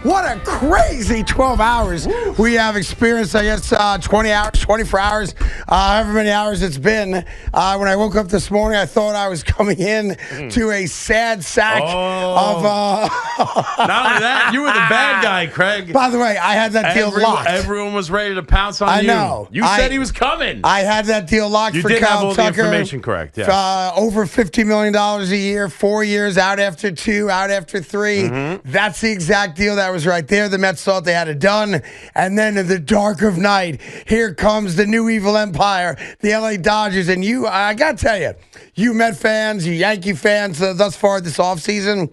What a crazy 12 hours we have experienced. I guess 20 hours, 24 hours, however many hours it's been. When I woke up this morning, I thought I was coming in to a sad sack of... Not only that, you were the bad guy, Craig. By the way, I had that deal locked. Everyone was ready to pounce on you. I know. You said he was coming. I had that deal locked for Kyle Tucker. You did have all the information correct, yeah. Over $50 million a year, 4 years, out after 2, out after 3. That's the exact deal that was right there. The Mets thought they had it done. And then in the dark of night, here comes the new evil empire, the LA Dodgers. And I got to tell you, you Met fans, you Yankee fans, thus far this offseason,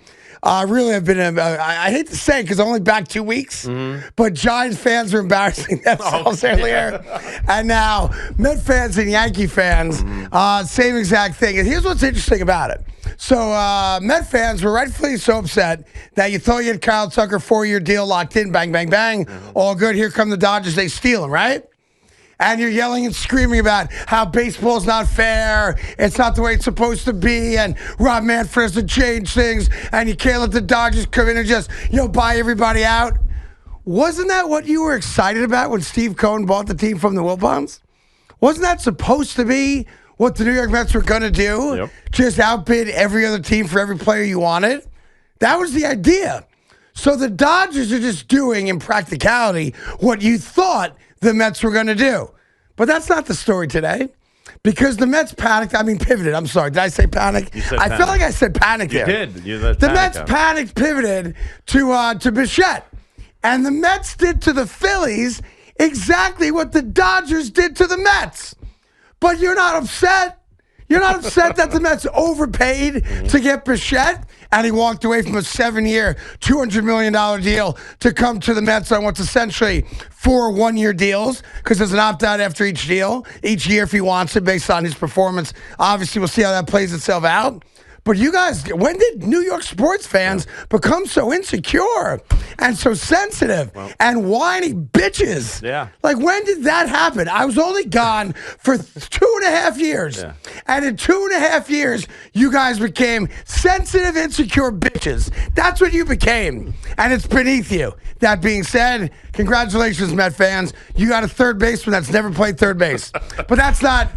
really have been, I hate to say it because I'm only back 2 weeks, but Giants fans are embarrassing themselves earlier. And now, Met fans and Yankee fans, same exact thing. And here's what's interesting about it. So, Met fans were rightfully so upset that you thought you had Kyle Tucker 4-year deal locked in, bang, bang, bang, all good. Here come the Dodgers, they steal him, right? And you're yelling and screaming about how baseball's not fair, it's not the way it's supposed to be, and Rob Manfred has to change things, and you can't let the Dodgers come in and just, buy everybody out. Wasn't that what you were excited about when Steve Cohen bought the team from the Wilpons? Wasn't that supposed to be what the New York Mets were going to do? Yep. Just outbid every other team for every player you wanted? That was the idea. So the Dodgers are just doing, in practicality, what you thought the Mets were going to do. But that's not the story today. Because the Mets pivoted. I'm sorry. Did I say panic? You said I feel like I said panic there. You did. The Mets panicked, pivoted to Bichette. And the Mets did to the Phillies exactly what the Dodgers did to the Mets. But you're not upset. You're not upset that the Mets overpaid to get Bichette and he walked away from a 7-year, $200 million deal to come to the Mets on what's essentially 4 one-year deals because there's an opt-out after each deal, each year if he wants it based on his performance. Obviously, we'll see how that plays itself out. But you guys, when did New York sports fans become so insecure and so sensitive and whiny bitches? Yeah. Like, when did that happen? I was only gone for 2.5 years. Yeah. And in 2.5 years, you guys became sensitive, insecure bitches. That's what you became. And it's beneath you. That being said, congratulations, Met fans. You got a third baseman that's never played third base. But that's not.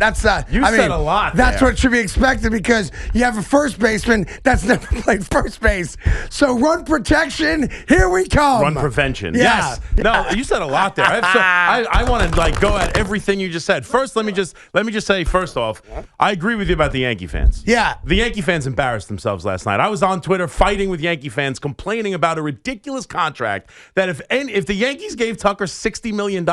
You said a lot That's there. what should be expected because you have a first baseman that's never played first base. So run protection, here we come. Run prevention. Yeah. Yes. No, you said a lot there. I want to go at everything you just said. First, let me just say first off, I agree with you about the Yankee fans. Yeah. The Yankee fans embarrassed themselves last night. I was on Twitter fighting with Yankee fans, complaining about a ridiculous contract that if the Yankees gave Tucker $60 million,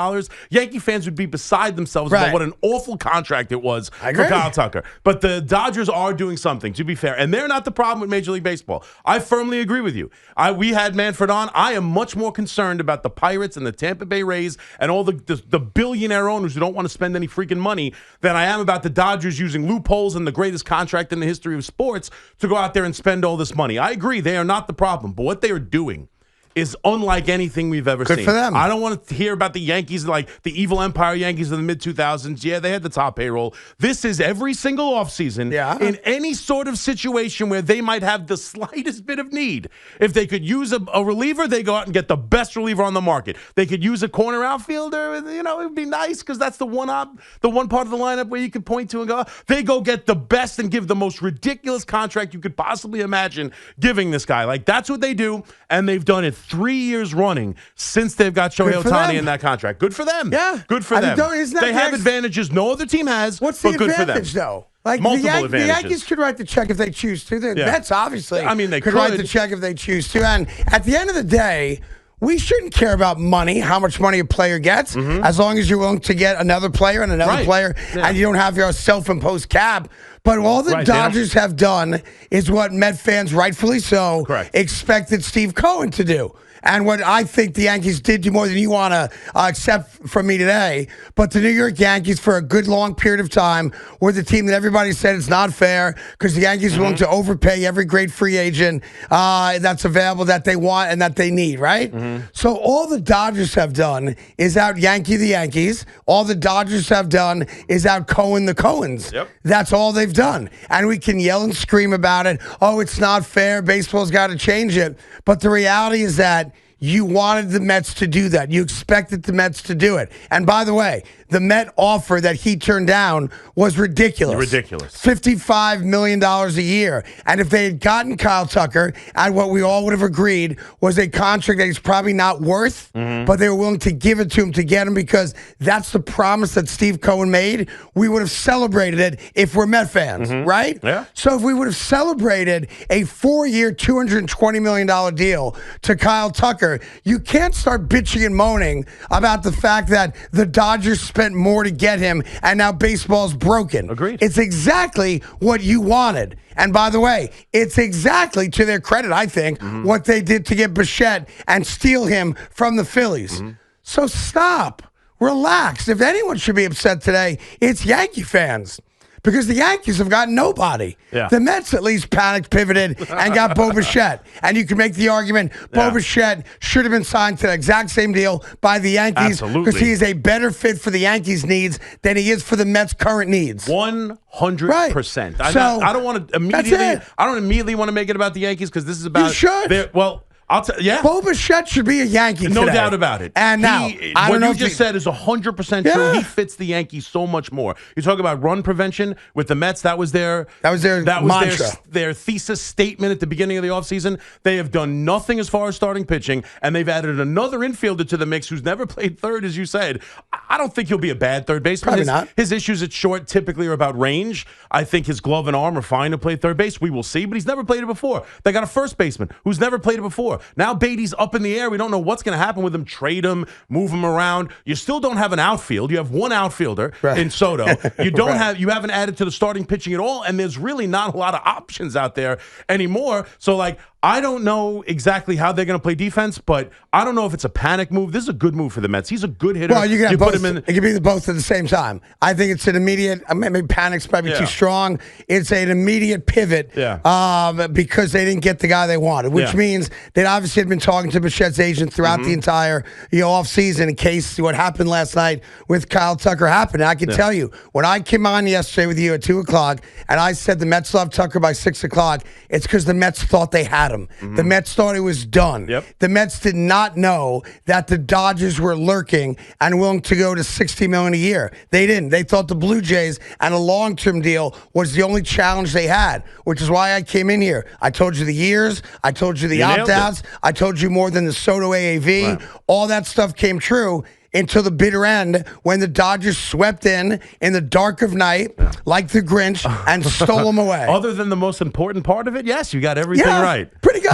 Yankee fans would be beside themselves about what an awful contract it was for Kyle Tucker. But the Dodgers are doing something, to be fair. And they're not the problem with Major League Baseball. I firmly agree with you. We had Manfred on. I am much more concerned about the Pirates and the Tampa Bay Rays and all the billionaire owners who don't want to spend any freaking money than I am about the Dodgers using loopholes and the greatest contract in the history of sports to go out there and spend all this money. I agree. They are not the problem. But what they are doing is unlike anything we've ever seen. Good for them. I don't want to hear about the Yankees, like the evil empire Yankees of the mid-2000s. Yeah, they had the top payroll. This is every single offseason in any sort of situation where they might have the slightest bit of need. If they could use a reliever, they go out and get the best reliever on the market. They could use a corner outfielder. It would be nice because that's the one part of the lineup where you could point to and go, they go get the best and give the most ridiculous contract you could possibly imagine giving this guy. Like, that's what they do, and they've done it 3 years running since they've got Shohei Ohtani in that contract. Good for them. Yeah. Good for them. They have advantages no other team has, What's the good advantage, for them. though? Like multiple the advantages. Yankees could write the check if they choose to. The Mets, obviously, they could write the check if they choose to. And at the end of the day, we shouldn't care about money, how much money a player gets, as long as you're willing to get another player and another player, and you don't have your self-imposed cap. But all the Dodgers have done is what Met fans, rightfully so, expected Steve Cohen to do. And what I think the Yankees did do more than you want to accept from me today. But the New York Yankees, for a good long period of time, were the team that everybody said it's not fair because the Yankees are willing to overpay every great free agent that's available that they want and that they need, right? So all the Dodgers have done is out Yankee the Yankees. All the Dodgers have done is out Cohen the Cohens. That's all they've done. And we can yell and scream about it. Oh, it's not fair. Baseball's got to change it. But the reality is that you wanted the Mets to do that. You expected the Mets to do it. And by the way, the Met offer that he turned down was ridiculous. Ridiculous. $55 million a year. And if they had gotten Kyle Tucker at what we all would have agreed was a contract that he's probably not worth, but they were willing to give it to him to get him because that's the promise that Steve Cohen made, we would have celebrated it if we're Met fans, right? Yeah. So if we would have celebrated a 4-year, $220 million deal to Kyle Tucker, you can't start bitching and moaning about the fact that the Dodgers spent more to get him and now baseball's broken. Agreed. It's exactly what you wanted. And by the way, it's exactly, to their credit, I think, what they did to get Bichette and steal him from the Phillies. So stop. Relax. If anyone should be upset today, it's Yankee fans. Because the Yankees have got nobody. Yeah. The Mets at least panicked, pivoted, and got Bo Bichette. And you can make the argument Bo Bichette should have been signed to the exact same deal by the Yankees because he is a better fit for the Yankees' needs than he is for the Mets' current needs. 100%. Right. I don't want to immediately. I don't immediately want to make it about the Yankees because this is about. You should. Well. I'll tell you. Yeah. Bo Bichette should be a Yankee No today. doubt about it. And now, I don't know what you just said is 100% true. He fits the Yankees so much more. You talk about run prevention with the Mets. That was their mantra. Their thesis statement at the beginning of the offseason. They have done nothing as far as starting pitching, and they've added another infielder to the mix who's never played third, as you said. I don't think he'll be a bad third baseman. Probably not. His issues at short typically are about range. I think his glove and arm are fine to play third base. We will see, but he's never played it before. They got a first baseman who's never played it before. Now Beatty's up in the air. We don't know what's going to happen with him. Trade him, move him around. You still don't have an outfield. You have one outfielder in Soto. You don't you haven't added to the starting pitching at all, and there's really not a lot of options out there anymore. So, I don't know exactly how they're going to play defense, but I don't know if it's a panic move. This is a good move for the Mets. He's a good hitter. Well, you can have both. It can be both at the same time. I think it's an immediate. Maybe panic's probably too strong. It's an immediate pivot because they didn't get the guy they wanted, which means they obviously had been talking to Bichette's agent throughout the entire offseason in case what happened last night with Kyle Tucker happened. And I can tell you, when I came on yesterday with you at 2 o'clock and I said the Mets love Tucker by 6 o'clock, it's because the Mets thought they had him. The Mets thought it was done. The Mets did not know that the Dodgers were lurking and willing to go to $60 million a year. They didn't. They thought the Blue Jays and a long-term deal was the only challenge they had, which is why I came in here. I told you the years. I told you the opt-outs. I told you more than the Soto AAV. Right. All that stuff came true until the bitter end when the Dodgers swept in the dark of night like the Grinch and stole them away. Other than the most important part of it, yes, you got everything right. Pretty good.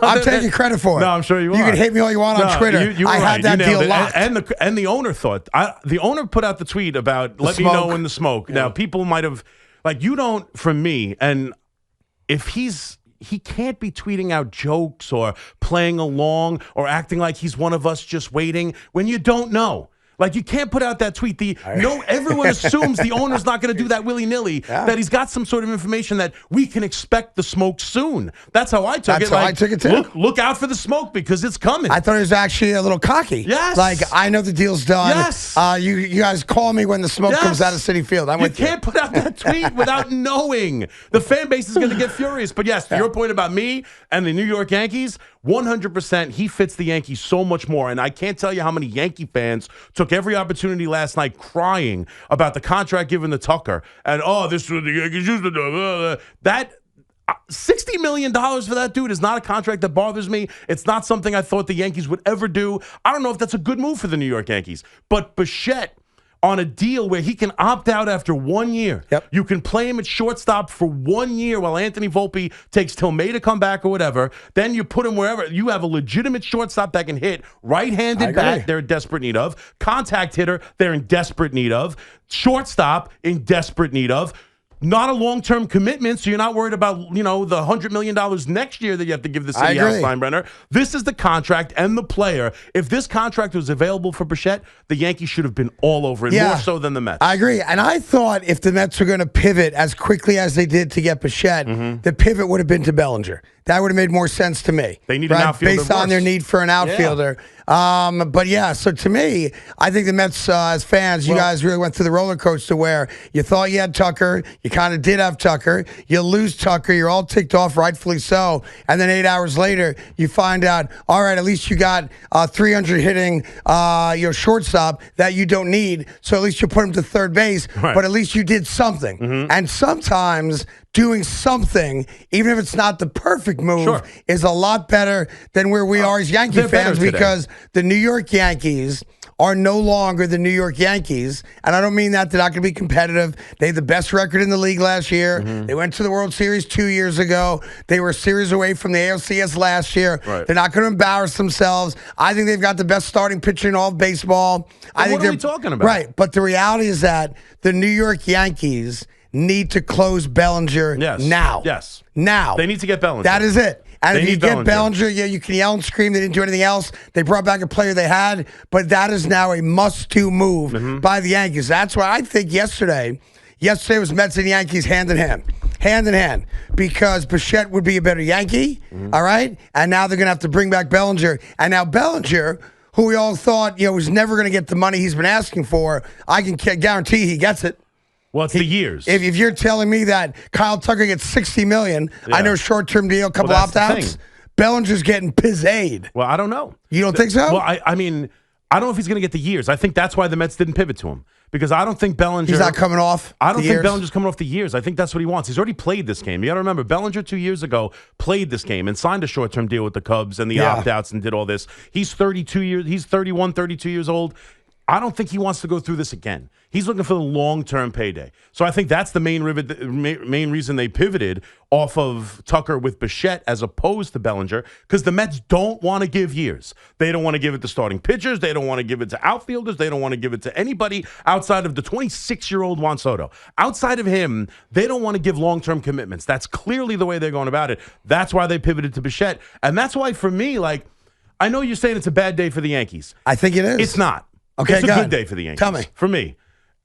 I'm taking credit for it. No, I'm sure you are. You can hate me all you want on Twitter. You I had that deal locked. And the owner thought, the owner put out the tweet about let me know when the smoke. Yeah. Now, people might have, you don't, from me, and if he can't be tweeting out jokes or playing along or acting like he's one of us just waiting when you don't know. You can't put out that tweet. Everyone assumes the owner's not going to do that willy-nilly, that he's got some sort of information that we can expect the smoke soon. That's how I took it. That's how I took it, too. Look out for the smoke because it's coming. I thought it was actually a little cocky. Yes. I know the deal's done. Yes. You guys call me when the smoke comes out of Citi Field. You can't put out that tweet without knowing. The fan base is going to get furious. But yes, to your point about me and the New York Yankees, 100% he fits the Yankees so much more. And I can't tell you how many Yankee fans took every opportunity last night crying about the contract given to Tucker. And, this was the Yankees used to do. That $60 million for that dude is not a contract that bothers me. It's not something I thought the Yankees would ever do. I don't know if that's a good move for the New York Yankees. But Bichette, on a deal where he can opt out after 1 year. You can play him at shortstop for 1 year while Anthony Volpe takes till May to come back or whatever. Then you put him wherever. You have a legitimate shortstop that can hit right-handed bat they're in desperate need of. Contact hitter they're in desperate need of. Shortstop in desperate need of. Not a long-term commitment, so you're not worried about, the $100 million next year that you have to give the city out, Steinbrenner. This is the contract and the player. If this contract was available for Bichette, the Yankees should have been all over it, more so than the Mets. I agree. And I thought if the Mets were going to pivot as quickly as they did to get Bichette, the pivot would have been to Bellinger. that would have made more sense to me. They need an outfielder based on their need for an outfielder. But yeah, so to me, I think the Mets, as fans, you guys really went through the roller coaster where you thought you had Tucker, you kind of did have Tucker, you lose Tucker, you're all ticked off, rightfully so, and then 8 hours later, you find out, all right, at least you got 300 hitting your shortstop that you don't need, so at least you put him to third base, but at least you did something. And sometimes doing something, even if it's not the perfect move, is a lot better than where we are as Yankee fans, because the New York Yankees are no longer the New York Yankees. And I don't mean that they're not going to be competitive. They had the best record in the league last year. They went to the World Series 2 years ago. They were a series away from the ALCS last year. They're not going to embarrass themselves. I think they've got the best starting pitcher in all of baseball. What are we talking about? Right. But the reality is that the New York Yankees need to close Bellinger now. Now. They need to get Bellinger. That is it. And if you get Bellinger, you can yell and scream. They didn't do anything else. They brought back a player they had, but that is now a must-do move by the Yankees. That's why I think yesterday was Mets and Yankees hand in hand, because Bichette would be a better Yankee, all right? And now they're going to have to bring back Bellinger. And now Bellinger, who we all thought was never going to get the money he's been asking for, I can guarantee he gets it. Well, it's the years. If you're telling me that Kyle Tucker gets $60 million, I know short-term deal, a couple opt-outs. Bellinger's getting pizzade. Well, I don't know. You don't think so? Well, I mean, I don't know if he's going to get the years. I think that's why the Mets didn't pivot to him, because I don't think Bellinger. He's not coming off. I don't think Bellinger's coming off the years. I think that's what he wants. He's already played this game. You got to remember, Bellinger 2 years ago played this game and signed a short-term deal with the Cubs and the opt-outs and did all this. He's 32 years. He's 31, 32 years old. I don't think he wants to go through this again. He's looking for the long-term payday. So I think that's the main reason they pivoted off of Tucker with Bichette as opposed to Bellinger, because the Mets don't want to give years. They don't want to give it to starting pitchers. They don't want to give it to outfielders. They don't want to give it to anybody outside of the 26-year-old Juan Soto. Outside of him, they don't want to give long-term commitments. That's clearly the way they're going about it. That's why they pivoted to Bichette. And that's why, for me, I know you're saying it's a bad day for the Yankees. I think it is. It's not. Okay, it's a good day for the Yankees. Tell me. For me.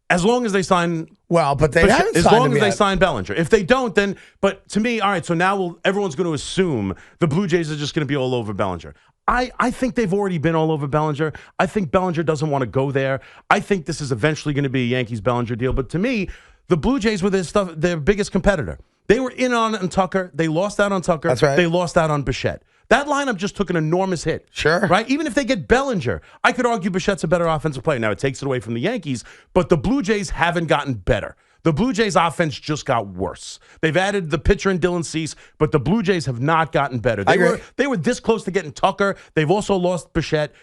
As long as they sign... Well, but they haven't signed as long as they sign Bellinger. If they don't, then... But to me, all right, so now everyone's going to assume the Blue Jays are just going to be all over Bellinger. I think they've already been all over Bellinger. I think Bellinger doesn't want to go there. I think this is eventually going to be a Yankees-Bellinger deal. But to me, the Blue Jays were their biggest competitor. They were in on Tucker. They lost out on Tucker. That's right. They lost out on Bichette. That lineup just took an enormous hit. Sure. Right? Even if they get Bellinger, I could argue Bichette's a better offensive player. Now, it takes it away from the Yankees, but the Blue Jays haven't gotten better. The Blue Jays' offense just got worse. They've added the pitcher in Dylan Cease, but the Blue Jays have not gotten better. They were this close to getting Tucker. They've also lost Bichette.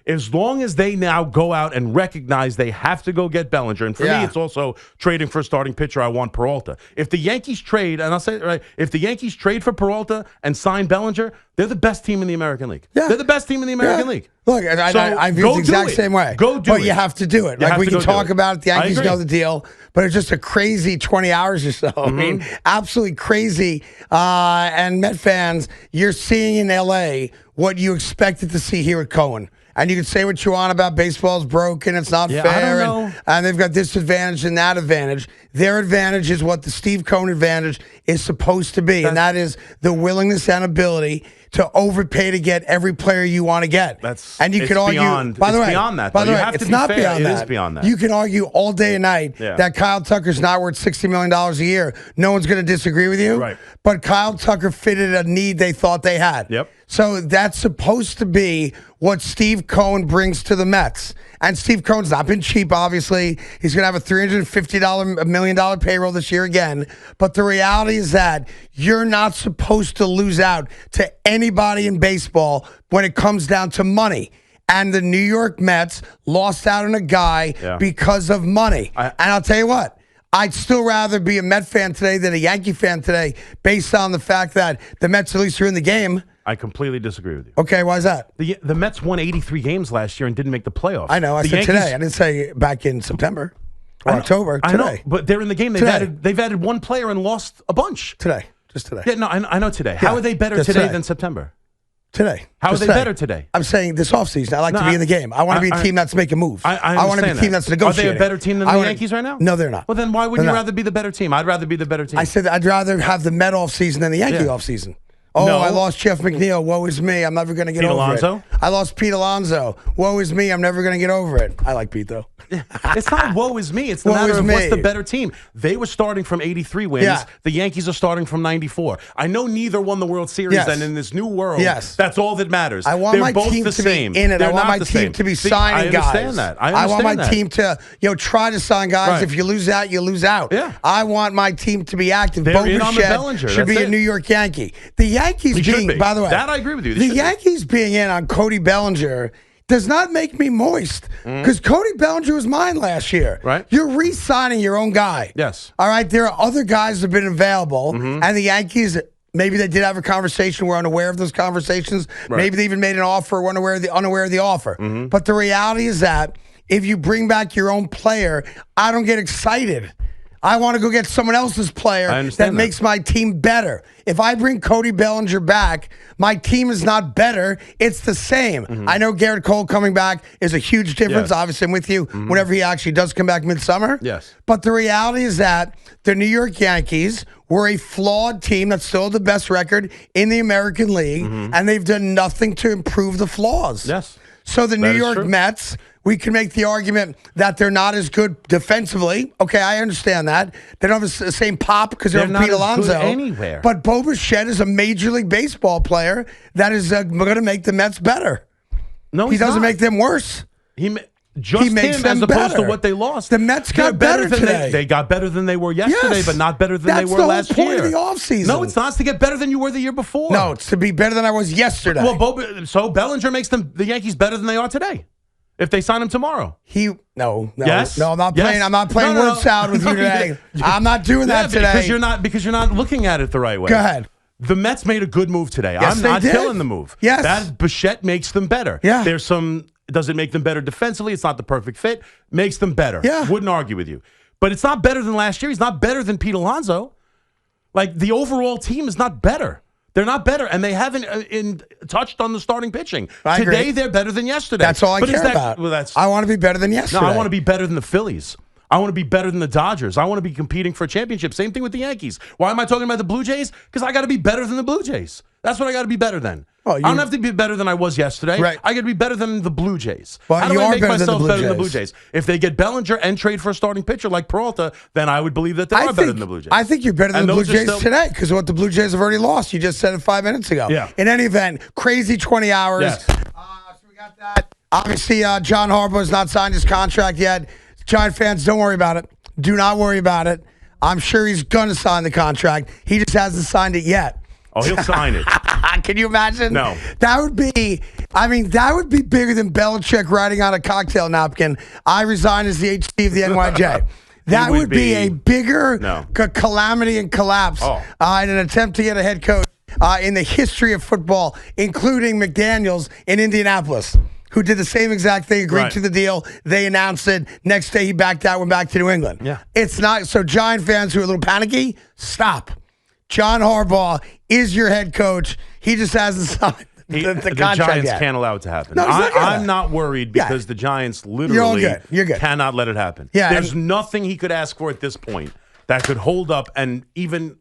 As long as they now go out and recognize they have to go get Bellinger, and for me, it's also trading for a starting pitcher. I want Peralta. If the Yankees trade, and I'll say it right, if the Yankees trade for Peralta and sign Bellinger, they're the best team in the American League. Yeah. They're the best team in the American League. Look, I view it the exact same way. But you have to do it. We can talk about it. The Yankees know the deal, but it's just a crazy 20 hours or so. I mean, absolutely crazy. And Met fans, you're seeing in L.A. what you expected to see here at Cohen. And you can say what you want about baseball's broken, it's not fair, and they've got this advantage and that advantage. Their advantage is what the Steve Cohen advantage is supposed to be, and that is the willingness and ability to overpay to get every player you want to get. And you can argue, by the way, it's not beyond that. It is beyond that. You can argue all day and night that Kyle Tucker's not worth $60 million a year. No one's going to disagree with you. Right. But Kyle Tucker fitted a need they thought they had. Yep. So that's supposed to be what Steve Cohen brings to the Mets. And Steve Cohen's not been cheap, obviously. He's going to have a $350 million payroll this year again. But the reality is that you're not supposed to lose out to anybody in baseball when it comes down to money. And the New York Mets lost out on a guy because of money. And I'll tell you what. I'd still rather be a Met fan today than a Yankee fan today based on the fact that the Mets at least are in the game. I completely disagree with you. Okay, why is that? The Mets won 83 games last year and didn't make the playoffs. I know. I said today. I didn't say back in September or October. Today. I know, but they're in the game. They've added one player and lost a bunch. Today. Just today. Yeah, no, I know today. How are they better today than September? Today. How are they better today? I'm saying this offseason, I like to be in the game. I want to be a team that's making moves. I want to be a team that's negotiating. Are they a better team than the Yankees right now? No, they're not. Well, then why wouldn't you rather be the better team? I'd rather be the better team. I said I'd rather have the Met offseason than the Yankee offseason. Oh, No. I lost Jeff McNeil. Woe is me. I'm never going to get Pete over Alonso? it. I lost Pete Alonso. Woe is me. I'm never going to get over it. I like Pete, though. It's not woe is me. It's the Woe matter is of me. what's the better team. They were starting from 83 wins. Yeah. The Yankees are starting from 94. I know neither won the World Series, Yes. and in this new world, Yes. that's all that matters. I want They're my both team the to same. be in it. They're I want not my the team same. to be See, signing guys. I understand that. I want my understand team to, try to sign guys. Right. If you lose out, you lose out. Yeah. I want my team to be active. They're Bo in on the Bichette Bellinger. should be That's a it. New York Yankee. The Yankees He should being, be. by the way, That I agree with you. They the should be. Yankees being in on Cody Bellinger does not make me moist because Cody Bellinger was mine last year. Right. You're re-signing your own guy. Yes. All right. There are other guys that have been available, and the Yankees. Maybe they did have a conversation. We're unaware of those conversations. Right. Maybe they even made an offer. We're unaware of the offer. But the reality is that if you bring back your own player, I don't get excited. I want to go get someone else's player that makes my team better. If I bring Cody Bellinger back, my team is not better. It's the same. I know Garrett Cole coming back is a huge difference. Yes. Obviously, I'm with you whenever he actually does come back midsummer. Yes. But the reality is that the New York Yankees were a flawed team that still had the best record in the American League, and they've done nothing to improve the flaws. Yes. So the New That is York true. Mets, we can make the argument that they're not as good defensively. Okay, I understand that. They don't have the same pop because they're not Pete as Alonso. good anywhere. But Bo Bichette is a Major League Baseball player that is going to make the Mets better. No, He he's doesn't not. make them worse. Just He makes him them as opposed better. to what they lost. The Mets They're got better than today. They got better than they were yesterday, Yes. but not better than That's they were the whole last point year. of the offseason. No, it's not. It's to get better than you were the year before. No, it's to be better than I was yesterday. Well, so Bellinger makes the Yankees better than they are today. If they sign him tomorrow. No. Yes? No, I'm not Yes? playing. I'm not playing No, no, word no. salad with you today. I'm not doing that today. Because you're not looking at it the right way. Go ahead. The Mets made a good move today. Yes, I'm they not did. killing the move. Yes. That Bichette makes them better. Yeah. There's some. Does it make them better defensively? It's not the perfect fit. Makes them better. Yeah. Wouldn't argue with you. But it's not better than last year. He's not better than Pete Alonso. Like, the overall team is not better. They're not better, and they haven't touched on the starting pitching. I agree. Today, they're better than yesterday. That's all I But is care that- about. Well, that's I want to be better than yesterday. no, I want to be better than the Phillies. I want to be better than the Dodgers. I want to be competing for a championship. Same thing with the Yankees. Why am I talking about the Blue Jays? Because I got to be better than the Blue Jays. That's what I got to be better than. Well, I don't have to be better than I was yesterday. Right. I got to be better than the Blue Jays. Well, How do you I are make better than the myself Blue better than the Blue Jays. Jays? If they get Bellinger and trade for a starting pitcher like Peralta, then I would believe that they are better than the Blue Jays. I think you're better than And the Blue those are Jays still- today because of what the Blue Jays have already lost. You just said it 5 minutes ago. Yeah. In any event, crazy 20 hours. Yes. So we got that. Obviously, John Harbaugh's not signed his contract yet. Giant fans, don't worry about it. Do not worry about it. I'm sure he's going to sign the contract. He just hasn't signed it yet. Oh, he'll sign it. Can you imagine? No. That would be bigger than Belichick writing on a cocktail napkin, I resign as the HC of the NYJ. That would be a bigger calamity and collapse Oh. in an attempt to get a head coach in the history of football, including McDaniels in Indianapolis, who did the same exact thing, agreed to the deal. They announced it. Next day, he backed out, went back to New England. Yeah. It's not. So, Giant fans who are a little panicky, stop. John Harbaugh is your head coach. He just hasn't signed the contract Giants yet. can't allow it to happen. No, he's not gonna. I'm not worried because the Giants literally You're good. cannot let it happen. Yeah, There's nothing he could ask for at this point that could hold up and even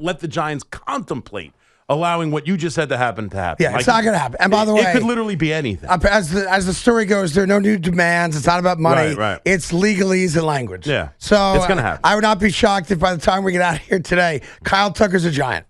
let the Giants contemplate allowing what you just said to happen. Yeah, it's not going to happen. And by the way, it could literally be anything. As the story goes, there are no new demands. It's not about money. Right. It's legalese and language. Yeah. So It's gonna happen. I would not be shocked if by the time we get out of here today, Kyle Tucker's a Giant.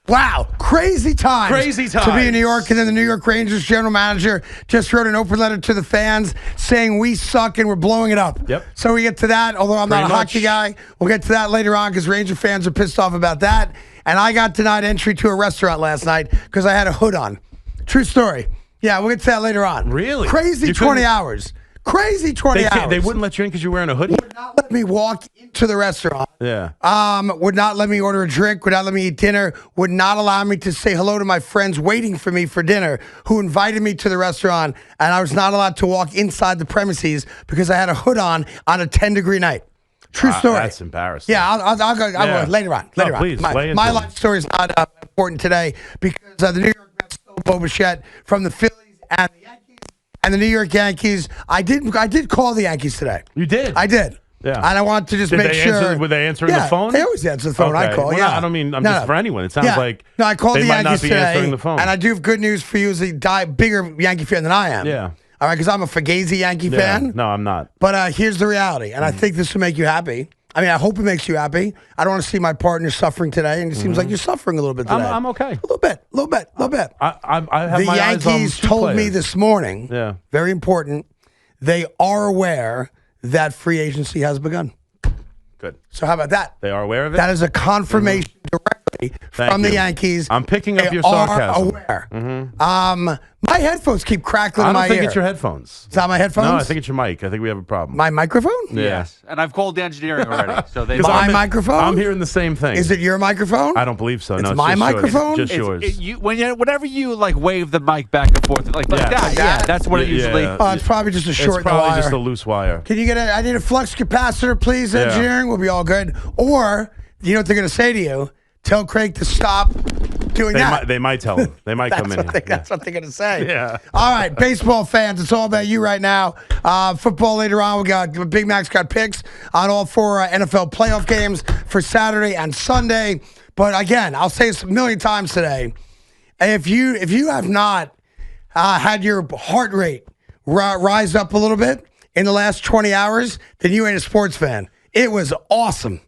Wow, crazy times. Crazy to be times. in New York. And then the New York Rangers general manager just wrote an open letter to the fans saying we suck and we're blowing it up. Yep. So we get to that, although I'm not a Pretty much. hockey guy. We'll get to that later on because Ranger fans are pissed off about that. And I got denied entry to a restaurant last night because I had a hood on. True story. Yeah, we'll get to that later on. Really? Crazy You 20 couldn't- hours. Crazy 20 hours. They wouldn't let you in because you're wearing a hoodie? Would not let me walk into the restaurant. Yeah. Would not let me order a drink, would not let me eat dinner, would not allow me to say hello to my friends waiting for me for dinner who invited me to the restaurant, and I was not allowed to walk inside the premises because I had a hood on a 10-degree night. True story. That's embarrassing. Yeah, I'll go Yeah. later on. No, Later on. please, lay into My it. life story is not important today because the New York Mets stole Bo Bichette from the Phillies and the Yankees. And the New York Yankees, I did call the Yankees today. You did? I did. Yeah. And I want to just make sure. Were they answering the phone? They always answer the phone. Okay. I call. Well, Yeah. I don't mean just for anyone. It sounds like no. I called they the might Yankees not be today, answering the phone. and I do have good news for you as a bigger Yankee fan than I am. Yeah. All right, because I'm a Fugazi Yankee fan. No, I'm not. But here's the reality, and I think this will make you happy. I mean, I hope it makes you happy. I don't want to see my partner suffering today, and it seems like you're suffering a little bit today. I'm okay. A little bit. I have The my eyes on Yankees two told me players. this morning, Yeah. very important, they are aware that free agency has begun. Good. So how about that? They are aware of it? That is a confirmation directly from the you. Yankees. I'm picking up They your sarcasm. are aware. My headphones keep crackling in my I don't think ear. it's your headphones. Is that my headphones? No, I think it's your mic. I think we have a problem. My microphone? Yeah. Yes, and I've called the engineering already. So they. My microphone? I'm hearing the same thing. Is it your microphone? I don't believe so. It's no, my just microphone? Yours. Just yours. Whenever you like wave the mic back and forth like that, Yeah. that's what it usually. Yeah. Oh, it's probably just a short It's probably wire. just a loose wire. Can you get I need a flux capacitor, please, engineering? We'll be all good. Or, you know what they're going to say to you? Tell Craig to stop doing that. They might tell him. They might come in. That's what they're going to say. Yeah. All right, baseball fans, it's all about you right now. Football later on. We got Big Mac's got picks on all 4 NFL playoff games for Saturday and Sunday. But again, I'll say this a million times today. If you have not had your heart rate rise up a little bit in the last 20 hours, then you ain't a sports fan. It was awesome.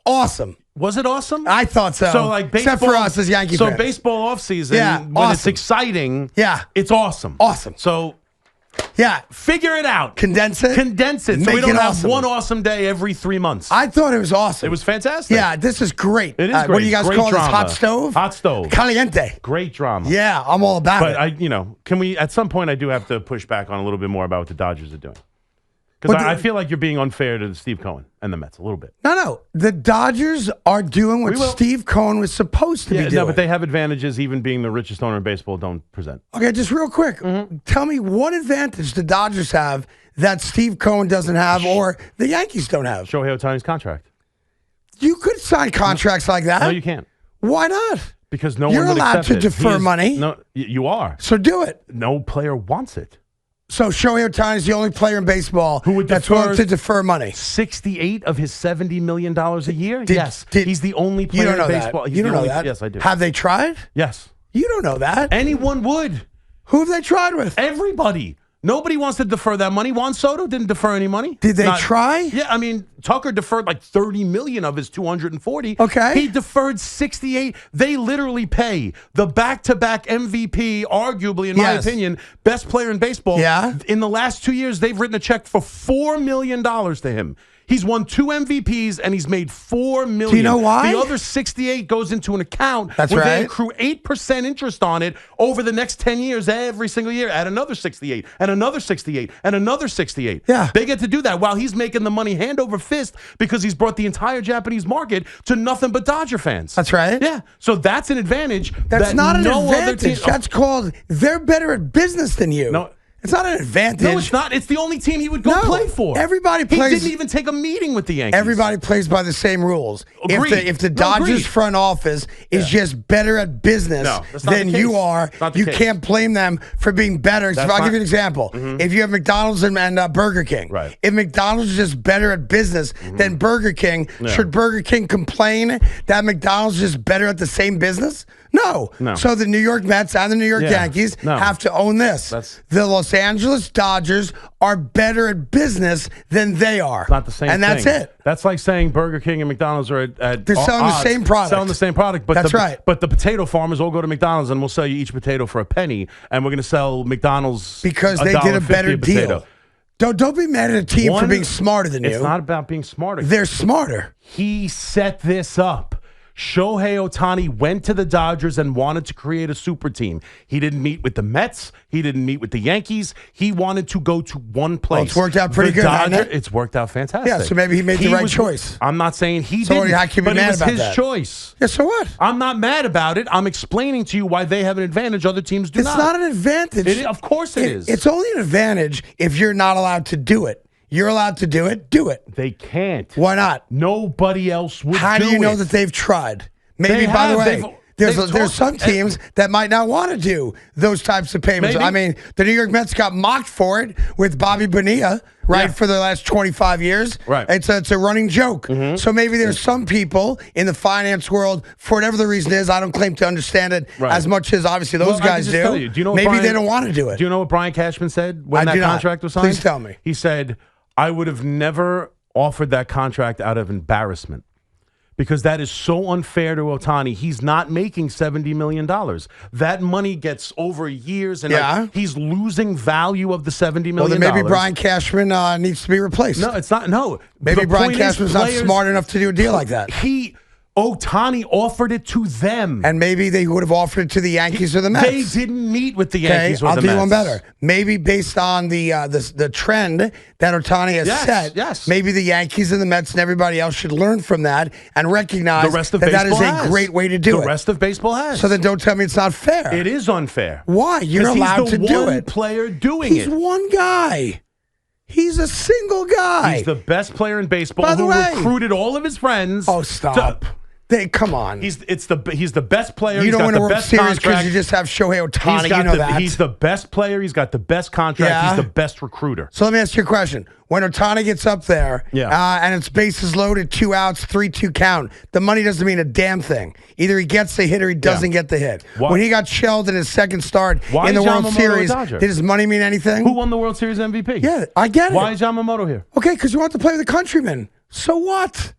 Awesome. Was it awesome? I thought so. So like baseball, except for us as Yankee fans. So baseball offseason, when it's exciting, it's awesome. Awesome. So yeah, figure it out. Condense it. So Make we don't it have awesome. one awesome day every 3 months. I thought it was awesome. It was fantastic. Yeah, this is great. It is great. What do you guys Great call drama. this? Hot stove? Hot stove. Caliente. Great drama. Yeah, I'm all about it. But can we at some point I do have to push back on a little bit more about what the Dodgers are doing. Because I feel like you're being unfair to Steve Cohen and the Mets a little bit. No. The Dodgers are doing what Steve Cohen was supposed to be doing. No, but they have advantages, even being the richest owner in baseball, don't present. Okay, just real quick. Tell me what advantage the Dodgers have that Steve Cohen doesn't have or the Yankees don't have. Shohei Ohtani's contract. You could sign contracts like that. No, you can't. Why not? Because no You're one would allowed accept to it. defer money. No, you are. So do it. No player wants it. So Shohei Ohtani is the only player in baseball that's willing to defer money. 68 of his $70 million a year? Yes. He's the only player in baseball. You don't know that? Yes, I do. Have they tried? Yes. You don't know that. Anyone would. Who have they tried with? Everybody. Nobody wants to defer that money. Juan Soto didn't defer any money. Did they try? Yeah, I mean, Tucker deferred like 30 million of his 240. Okay. He deferred 68. They literally pay the back-to-back MVP, arguably, in my opinion, best player in baseball. Yeah. In the last 2 years, they've written a check for $4 million to him. He's won 2 MVPs and he's made $4 million. Do you know why? The other 68 goes into an account That's where right. they accrue 8% interest on it over the next 10 years, every single year. Add another 68, and another 68, and another 68. Yeah. They get to do that while he's making the money hand over fist because he's brought the entire Japanese market to nothing but Dodger fans. That's right. Yeah. So that's an advantage. That's not an no other advantage. team- That's called they're better at business than you. No. It's not an advantage. No, it's not. It's the only team he would go play for. Everybody plays. He didn't even take a meeting with the Yankees. Everybody plays by the same rules. Agreed. If the No, Dodgers agreed. front office is just better at business that's not than the you case. are, It's not the you case. can't blame them for being better. So I'll give you an example. If you have McDonald's and Burger King, Right. if McDonald's is just better at business than Burger King, should Burger King complain that McDonald's is just better at the same business? No. So the New York Mets and the New York Yankees have to own this. The Los Angeles Dodgers are better at business than they are. It's not the same and thing. that's it. That's like saying Burger King and McDonald's are at They're selling the odds, same product. Selling the same product. But That's right. But the potato farmers all go to McDonald's and we'll sell you each potato for a penny, and we're going to sell McDonald's Because they did a $1.50 better potato. deal. Don't be mad at a team for being smarter than you. It's not about being smarter. They're smarter. He set this up. Shohei Ohtani went to the Dodgers and wanted to create a super team. He didn't meet with the Mets. He didn't meet with the Yankees. He wanted to go to one place. Well, it's worked out pretty The good, hasn't it? It's worked out fantastic. Yeah, so maybe he made the right choice. I'm not saying he So didn't, how can you be but it mad was about his that? choice. Yeah, so what? I'm not mad about it. I'm explaining to you why they have an advantage other teams do It's not. not an advantage. Of course it is. It's only an advantage if you're not allowed to do it. You're allowed to do it. Do it. They can't. Why not? Nobody else would How do you know that they've tried? Maybe, They by the have. way, There's some teams that might not want to do those types of payments. Maybe. I mean, the New York Mets got mocked for it with Bobby Bonilla, right, for the last 25 years. Right. It's a running joke. So maybe there's some people in the finance world, for whatever the reason is, I don't claim to understand it as much as obviously those guys do. Do you know maybe they don't want to do it. Do you know what Brian Cashman said when that contract was signed? Please tell me. He said, I would have never offered that contract out of embarrassment. Because that is so unfair to Ohtani. He's not making $70 million. That money gets over years, and he's losing value of the $70 million. Well, then maybe Brian Cashman needs to be replaced. No, it's not. No. Maybe Brian Cashman's not smart enough to do a deal like that. Ohtani offered it to them. And maybe they would have offered it to the Yankees or the Mets. They didn't meet with the Yankees or the Mets. I'll do one better. Maybe based on the trend that Ohtani has set, maybe the Yankees and the Mets and everybody else should learn from that and recognize that is a great way to do it. The rest of baseball has. So then don't tell me it's not fair. It is unfair. Why? You're allowed to do it. He's the one player doing it. He's one guy. He's a single guy. He's the best player in baseball who recruited all of his friends. Oh, stop. Come on. He's the best player. You don't win a World Series because you just have Shohei Ohtani. You know that. He's the best player. He's got the best contract. He's the best recruiter. So let me ask you a question. When Ohtani gets up there and it's bases loaded, 2 outs, 3-2 count, the money doesn't mean a damn thing. Either he gets the hit or he doesn't get the hit. When he got shelled in his second start in the World Series, did his money mean anything? Who won the World Series MVP? Yeah, I get it. Why is Yamamoto here? Okay, because you want to play with the countrymen. So what?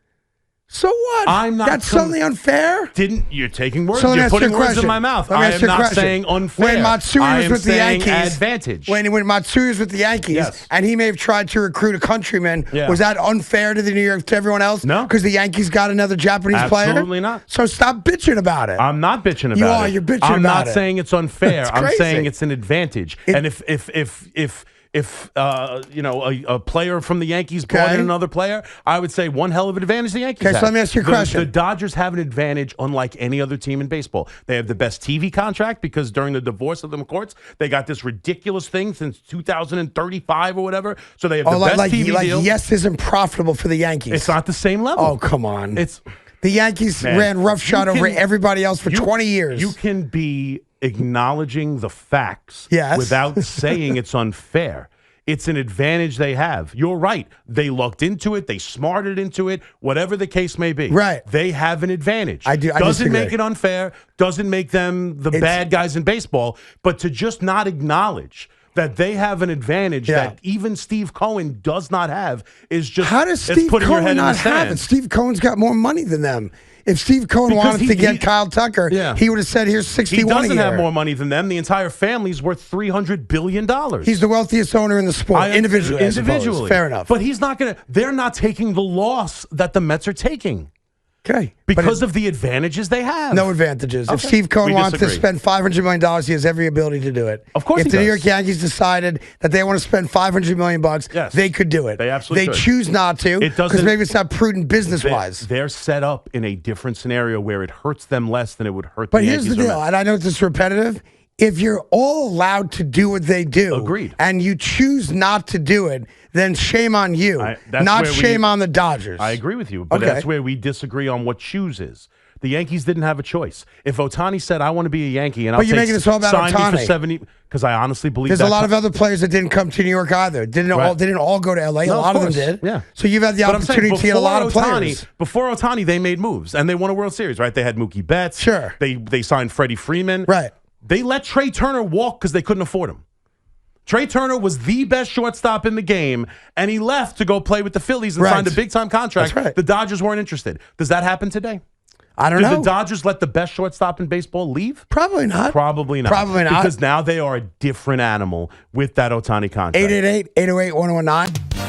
So what? I'm not. That's suddenly unfair. You're taking words? So you're putting words in my mouth. I am not saying unfair. When Matsui was with the Yankees, advantage. When Matsui was with the Yankees, and he may have tried to recruit a countryman, was that unfair to to everyone else? No, because the Yankees got another Japanese player. Absolutely not. So stop bitching about it. I'm not bitching about it. You are. You're bitching about it. I'm not saying it's unfair. I'm saying it's an advantage. And if a player from the Yankees brought in another player, I would say one hell of an advantage the Yankees have. So let me ask you a question. The Dodgers have an advantage unlike any other team in baseball. They have the best TV contract because during the divorce of the McCourts, they got this ridiculous thing since 2035 or whatever. So they have the best TV deal. Yes isn't profitable for the Yankees. It's not the same level. Oh, come on. The Yankees ran roughshod over everybody else for 20 years. You can be acknowledging the facts without saying it's unfair. It's an advantage they have. You're right. They looked into it. They smarted into it. Whatever the case may be. Right. They have an advantage. Doesn't disagree. Make it unfair. Doesn't make them the bad guys in baseball. But to just not acknowledge that they have an advantage that even Steve Cohen does not have is just how does Steve Cohen not have it? Steve Cohen's got more money than them. If Steve Cohen wanted to get Kyle Tucker, he would have said, here's 61 a year. He doesn't have more money than them. The entire family's worth $300 billion. He's the wealthiest owner in the sport, individually. Fair enough. But he's not going to, they're not taking the loss that the Mets are taking. Okay. Because of the advantages they have. No advantages. Okay. If Steve Cohen wants to spend $500 million, he has every ability to do it. Of course If the New York Yankees decided that they want to spend $500 million, they could do it. They absolutely could. They choose not to because maybe it's not prudent business-wise. They're set up in a different scenario where it hurts them less than it would hurt the Yankees. But here's the deal, and I know this is repetitive. If you're all allowed to do what they do, and you choose not to do it, then shame on you, not shame on the Dodgers. I agree with you, but that's where we disagree on what choose is. The Yankees didn't have a choice. If Ohtani said, I want to be a Yankee, and I'll you're making this all about sign Ohtani. me for 70, because I honestly believe there's a lot of other players that didn't come to New York either. They didn't all go to L.A. No, a lot of them did. Yeah. So you've had the opportunity to get a lot of players. Before Ohtani, they made moves, and they won a World Series, right? They had Mookie Betts. Sure. They signed Freddie Freeman. Right. They let Trey Turner walk because they couldn't afford him. Trey Turner was the best shortstop in the game, and he left to go play with the Phillies and signed a big-time contract. That's right. The Dodgers weren't interested. Does that happen today? I don't know. Did the Dodgers let the best shortstop in baseball leave? Probably not. Probably not. Probably not. Because now they are a different animal with that Ohtani contract. 888-808-1019.